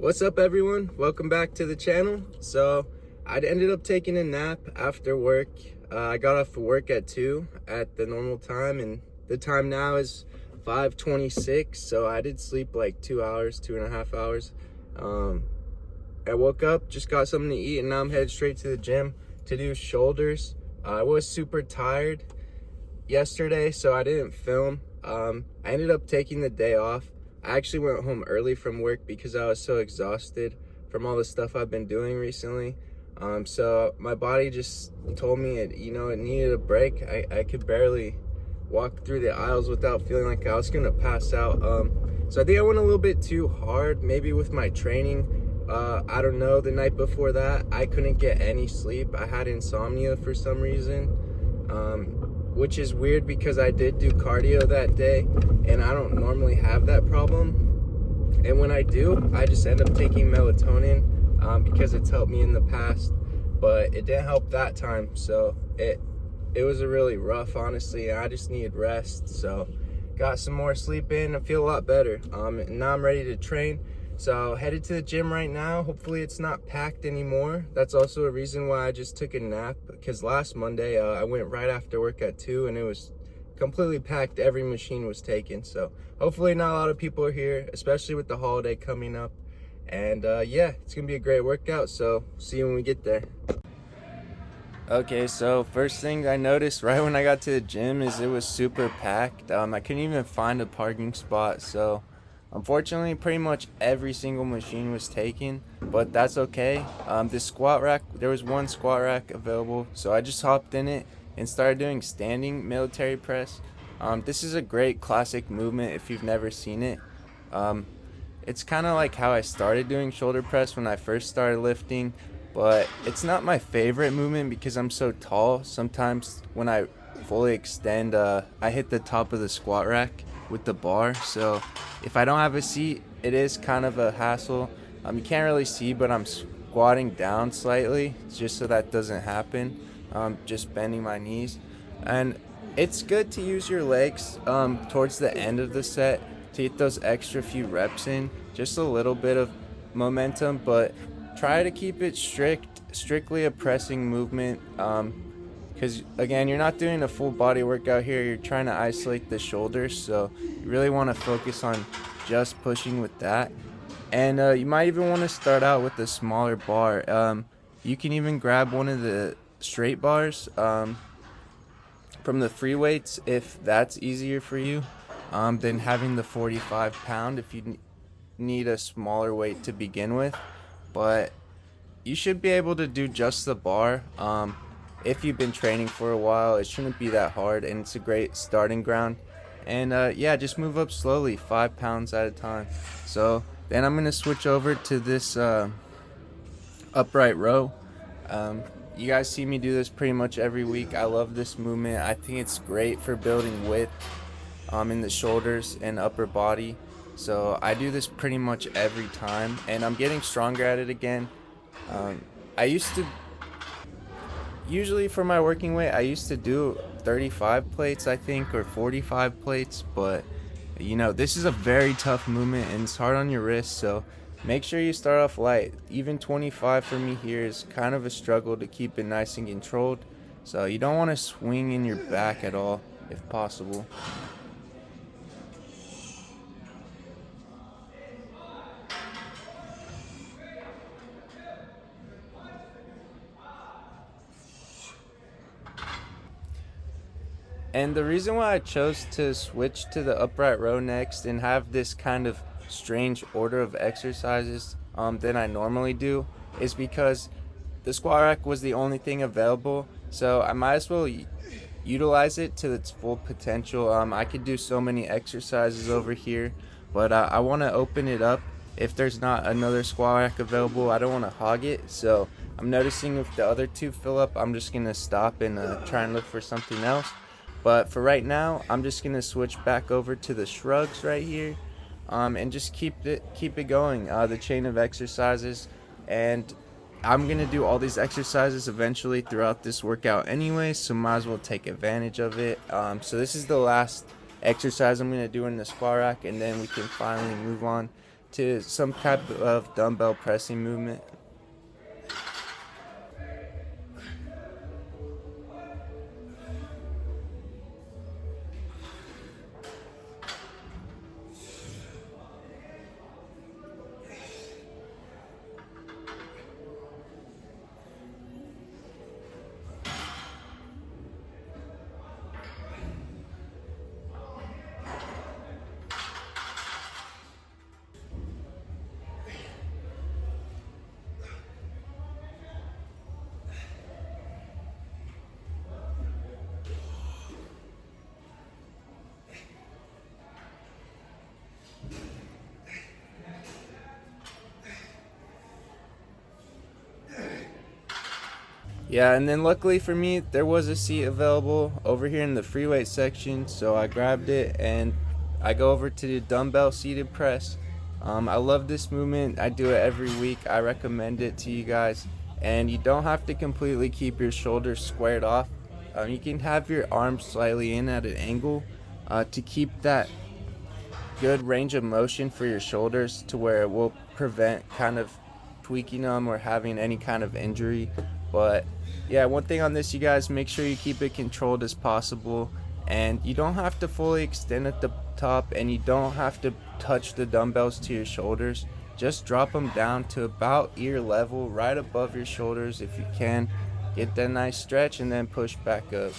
What's up, everyone? Welcome back to the channel. So I ended up taking a nap after work. I got off of work at 2 at the normal time, and the time now is 5:26. So I did sleep like 2 hours, 2.5 hours. I woke up, just got something to eat, and now I'm headed straight to the gym to do shoulders. I was super tired yesterday, so I didn't film. I ended up taking the day off. I actually went home early from work because I was so exhausted from all the stuff I've been doing recently. So my body just told me it needed a break. I could barely walk through the aisles without feeling like I was gonna pass out. So I think I went a little bit too hard, maybe with my training. I don't know, the night before that, I couldn't get any sleep. I had insomnia for some reason. Which is weird because I did do cardio that day and I don't normally have that problem. And when I do, I just end up taking melatonin because it's helped me in the past, but it didn't help that time. So it was a really rough, honestly. I just needed rest. So got some more sleep in. I feel a lot better. And now I'm ready to train. So headed to the gym right now. Hopefully it's not packed anymore. That's also a reason why I just took a nap, because last Monday I went right after work at 2 and it was completely packed. Every machine was taken. So hopefully not a lot of people are here, especially with the holiday coming up. And yeah, it's gonna be a great workout. So see you when we get there. Okay, so first thing I noticed right when I got to the gym is it was super packed. I couldn't even find a parking spot. So unfortunately, pretty much every single machine was taken, but that's okay. The squat rack, there was one squat rack available, so I just hopped in it and started doing standing military press. This is a great classic movement if you've never seen it. It's kind of like how I started doing shoulder press when I first started lifting, but it's not my favorite movement because I'm so tall. Sometimes when I fully extend, I hit the top of the squat rack with the bar, so if I don't have a seat, it is kind of a hassle. You can't really see, but I'm squatting down slightly just so that doesn't happen. Just bending my knees, and it's good to use your legs towards the end of the set to get those extra few reps in, just a little bit of momentum, but try to keep it strictly a pressing movement. Because again, you're not doing a full body workout here, you're trying to isolate the shoulders, so you really want to focus on just pushing with that. And you might even want to start out with a smaller bar. You can even grab one of the straight bars from the free weights if that's easier for you than having the 45-pound if you need a smaller weight to begin with. But you should be able to do just the bar. If you've been training for a while, it shouldn't be that hard, and it's a great starting ground. And yeah, just move up slowly, 5 pounds at a time. So then I'm gonna switch over to this upright row. You guys see me do this pretty much every week. I love this movement. I think it's great for building width in the shoulders and upper body. So I do this pretty much every time, and I'm getting stronger at it again. I used to usually, for my working weight, I used to do 35 plates, I think, or 45 plates, but this is a very tough movement and it's hard on your wrist, so make sure you start off light. Even 25 for me here is kind of a struggle to keep it nice and controlled, so you don't want to swing in your back at all if possible. And the reason why I chose to switch to the upright row next and have this kind of strange order of exercises than I normally do is because the squat rack was the only thing available, so I might as well utilize it to its full potential. I could do so many exercises over here, but I want to open it up. If there's not another squat rack available, I don't want to hog it, so I'm noticing if the other two fill up, I'm just going to stop and try and look for something else. But for right now, I'm just gonna switch back over to the shrugs right here, and just keep it going. The chain of exercises, and I'm gonna do all these exercises eventually throughout this workout anyway, so might as well take advantage of it. So this is the last exercise I'm gonna do in the squat rack, and then we can finally move on to some type of dumbbell pressing movement. Yeah, and then luckily for me, there was a seat available over here in the free weight section, so I grabbed it and I go over to the dumbbell seated press. I love this movement. I do it every week. I recommend it to you guys. And you don't have to completely keep your shoulders squared off. You can have your arms slightly in at an angle to keep that good range of motion for your shoulders to where it will prevent kind of tweaking them or having any kind of injury. But yeah, one thing on this, you guys, make sure you keep it controlled as possible, and you don't have to fully extend at the top, and you don't have to touch the dumbbells to your shoulders. Just drop them down to about ear level, right above your shoulders if you can. Get that nice stretch and then push back up.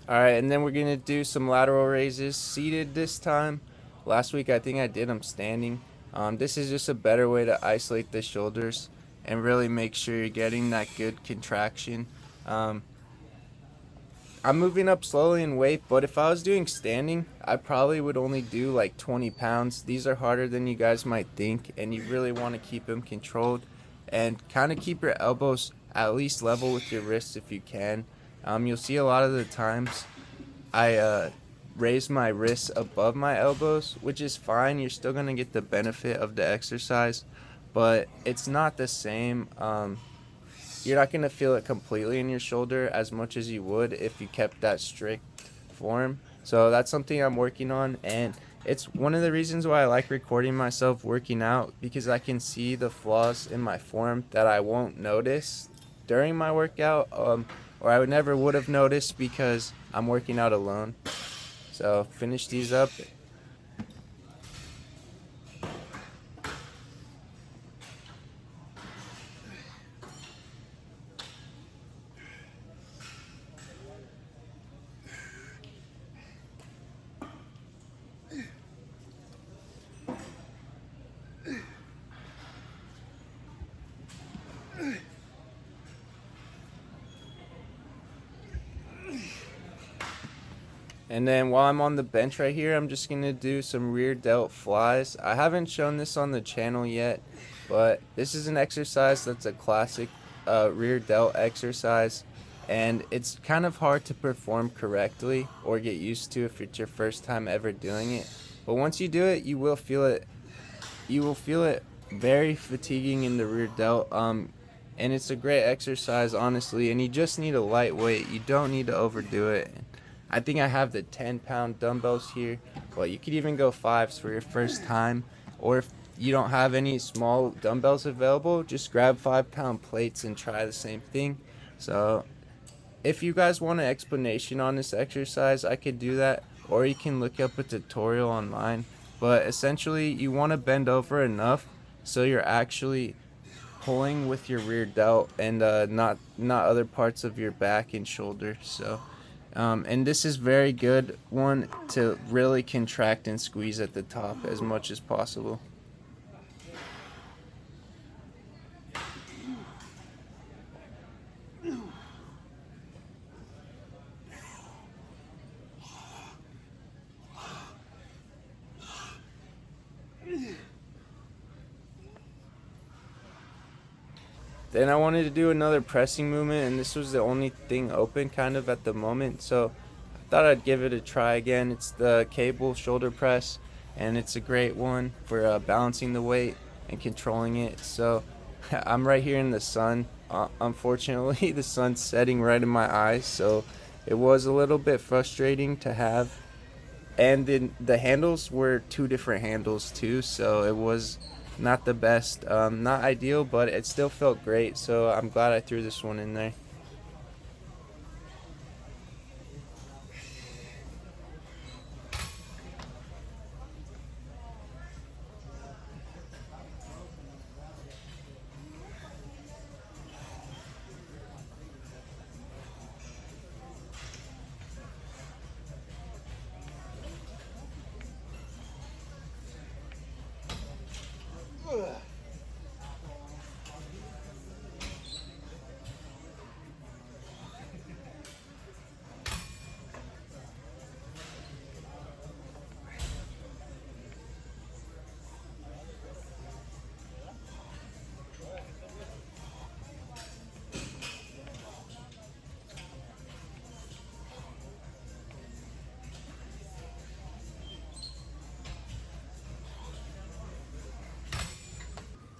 Alright, and then we're going to do some lateral raises seated this time. Last week I think I did them standing. This is just a better way to isolate the shoulders and really make sure you're getting that good contraction. I'm moving up slowly in weight, but if I was doing standing, I probably would only do like 20 pounds. These are harder than you guys might think, and you really want to keep them controlled and kind of keep your elbows at least level with your wrists if you can. You'll see a lot of the times I raise my wrists above my elbows, which is fine. You're still going to get the benefit of the exercise, but it's not the same. You're not going to feel it completely in your shoulder as much as you would if you kept that strict form. So that's something I'm working on, and it's one of the reasons why I like recording myself working out, because I can see the flaws in my form that I won't notice during my workout, or I would have noticed because I'm working out alone. So finish these up. And then while I'm on the bench right here, I'm just going to do some rear delt flies. I haven't shown this on the channel yet, but this is an exercise that's a classic rear delt exercise. And it's kind of hard to perform correctly or get used to if it's your first time ever doing it. But once you do it, you will feel it. You will feel it very fatiguing in the rear delt. And it's a great exercise, honestly. And you just need a light weight. You don't need to overdo it. I think I have the 10-pound dumbbells here, but you could even go 5s for your first time. Or if you don't have any small dumbbells available, just grab 5-pound plates and try the same thing. So if you guys want an explanation on this exercise, I could do that, or you can look up a tutorial online. But essentially, you want to bend over enough so you're actually pulling with your rear delt and not other parts of your back and shoulder. So and this is very good one to really contract and squeeze at the top as much as possible. Then I wanted to do another pressing movement, and this was the only thing open kind of at the moment, so I thought I'd give it a try again. It's the cable shoulder press, and it's a great one for balancing the weight and controlling it. So I'm right here in the sun. Unfortunately, the sun's setting right in my eyes, so it was a little bit frustrating to have. And then the handles were two different handles too, so it was not the best, not ideal, but it still felt great. So I'm glad I threw this one in there.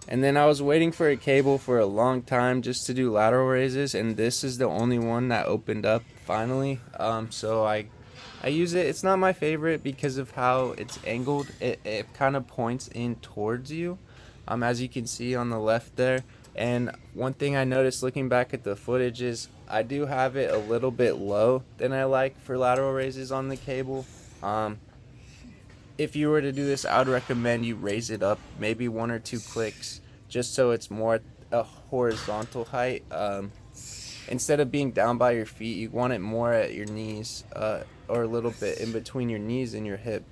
And then I was waiting for a cable for a long time just to do lateral raises, and this is the only one that opened up finally. So I use it. It's not my favorite because of how it's angled. It kind of points in towards you, as you can see on the left there. And one thing I noticed looking back at the footage is I do have it a little bit low than I like for lateral raises on the cable. If you were to do this, I would recommend you raise it up maybe one or two clicks just so it's more a horizontal height. Instead of being down by your feet, you want it more at your knees, or a little bit in between your knees and your hip.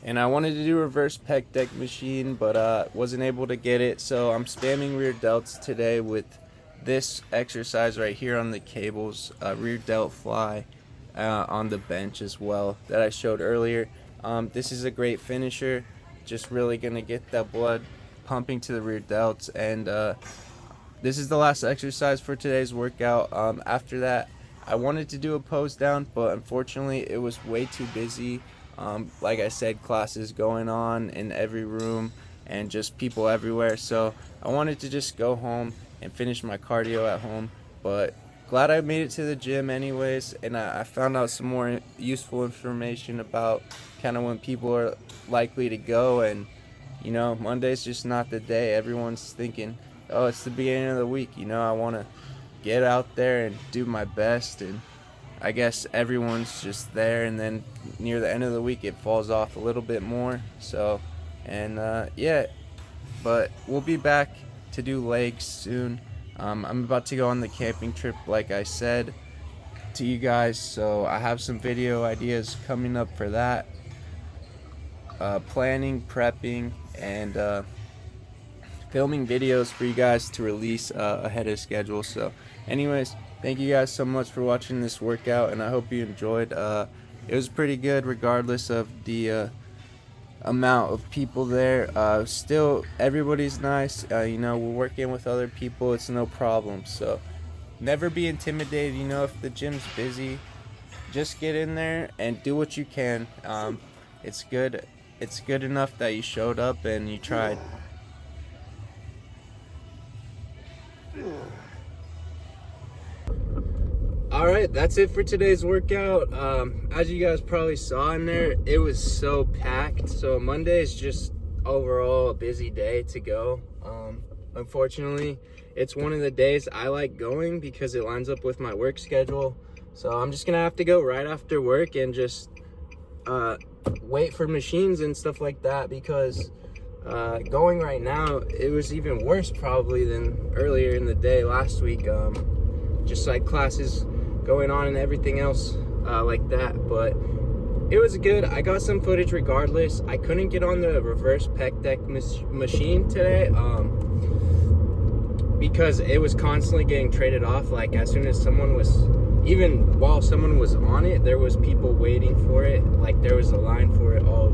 And I wanted to do reverse pec deck machine, but wasn't able to get it. So I'm spamming rear delts today with this exercise right here on the cables, rear delt fly. on the bench as well that I showed earlier. This is a great finisher, just really gonna get that blood pumping to the rear delts, and this is the last exercise for today's workout. After that, I wanted to do a pose down, but unfortunately it was way too busy. Like I said, classes going on in every room and just people everywhere, so I wanted to just go home and finish my cardio at home. But glad I made it to the gym anyways, and I found out some more useful information about kind of when people are likely to go. And you know, Monday's just not the day. Everyone's thinking, oh, it's the beginning of the week, you know, I want to get out there and do my best, and I guess everyone's just there, and then near the end of the week it falls off a little bit more. So, and yeah, but we'll be back to do legs soon. I'm about to go on the camping trip, like I said to you guys, so I have some video ideas coming up for that. Planning, prepping, and filming videos for you guys to release ahead of schedule. So anyways, thank you guys so much for watching this workout, and I hope you enjoyed. It was pretty good regardless of the amount of people there. Still, everybody's nice. You know, we're working with other people, it's no problem. So never be intimidated. You know, if the gym's busy, just get in there and do what you can. It's good enough that you showed up and you tried. Alright, that's it for today's workout. As you guys probably saw in there, it was so packed. So Monday is just overall a busy day to go. Unfortunately, it's one of the days I like going because it lines up with my work schedule. So I'm just gonna have to go right after work and just wait for machines and stuff like that, because going right now, it was even worse probably than earlier in the day last week. Just like classes going on and everything else like that. But it was good. I got some footage regardless. I couldn't get on the reverse pec deck machine today because it was constantly getting traded off. Like as soon as someone was, even while someone was on it, there was people waiting for it. Like there was a line for it all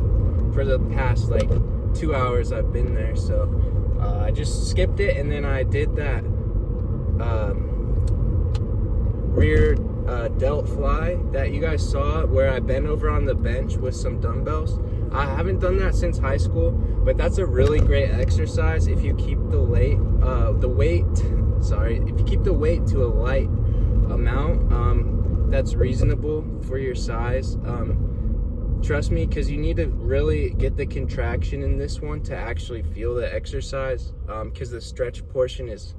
for the past like 2 hours I've been there. So I just skipped it, and then I did that rear delt fly that you guys saw where I bent over on the bench with some dumbbells. I haven't done that since high school, but that's a really great exercise if you keep the weight if you keep the weight to a light amount that's reasonable for your size. Trust me, because you need to really get the contraction in this one to actually feel the exercise, because the stretch portion is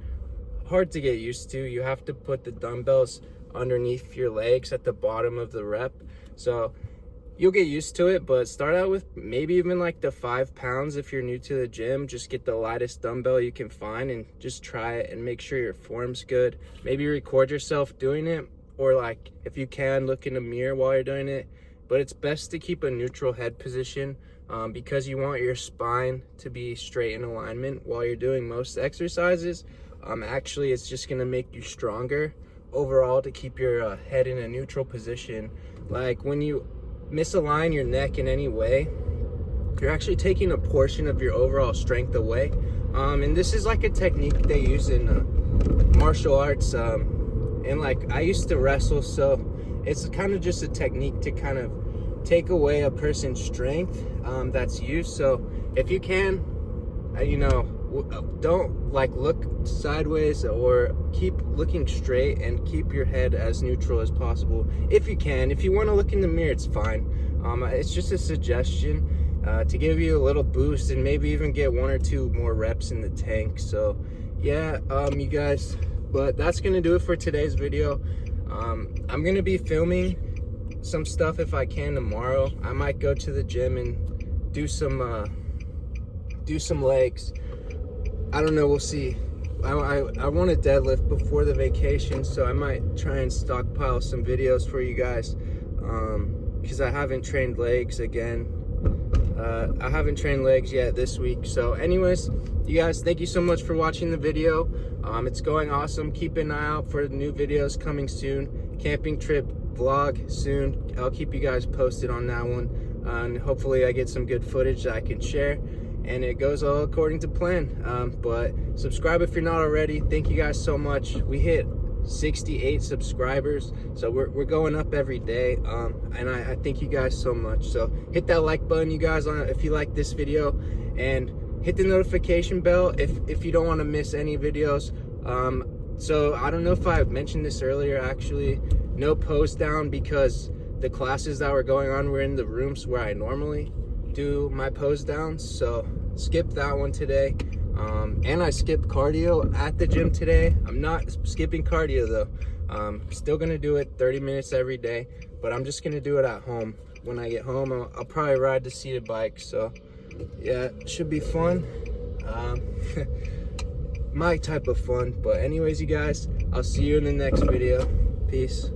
hard to get used to. You have to put the dumbbells underneath your legs at the bottom of the rep, so you'll get used to it. But start out with maybe even like the 5 pounds. If you're new to the gym, just get the lightest dumbbell you can find and just try it and make sure your form's good. Maybe record yourself doing it, or like if you can, look in a mirror while you're doing it. But it's best to keep a neutral head position, because you want your spine to be straight in alignment while you're doing most exercises. Actually, it's just gonna make you stronger overall to keep your head in a neutral position. Like when you misalign your neck in any way, you're actually taking a portion of your overall strength away. And this is like a technique they use in martial arts. And like I used to wrestle, so it's kind of just a technique to kind of take away a person's strength that's used. So if you can, you know, don't like look sideways, or keep looking straight and keep your head as neutral as possible if you can. If you want to look in the mirror, it's fine. It's just a suggestion to give you a little boost and maybe even get 1 or 2 more reps in the tank. So yeah, you guys, but that's gonna do it for today's video. I'm gonna be filming some stuff if I can tomorrow. I might go to the gym and do some legs. I don't know, we'll see. I want to deadlift before the vacation, so I might try and stockpile some videos for you guys, because I haven't trained legs again. I haven't trained legs yet this week. So anyways, you guys, thank you so much for watching the video. It's going awesome. Keep an eye out for the new videos coming soon. Camping trip vlog soon. I'll keep you guys posted on that one, and hopefully I get some good footage that I can share and it goes all according to plan. But subscribe if you're not already. Thank you guys so much. We hit 68 subscribers, so we're going up every day, and I thank you guys so much. So hit that like button, you guys, on if you like this video, and hit the notification bell if you don't want to miss any videos. So I don't know if I mentioned this earlier, actually, no post down because the classes that were going on were in the rooms where I normally do my pose downs, so skip that one today. And I skipped cardio at the gym today. I'm not skipping cardio though. Still gonna do it 30 minutes every day, but I'm just gonna do it at home. When I get home, I'll probably ride the seated bike. So yeah, it should be fun. My type of fun. But anyways, you guys, I'll see you in the next video. Peace.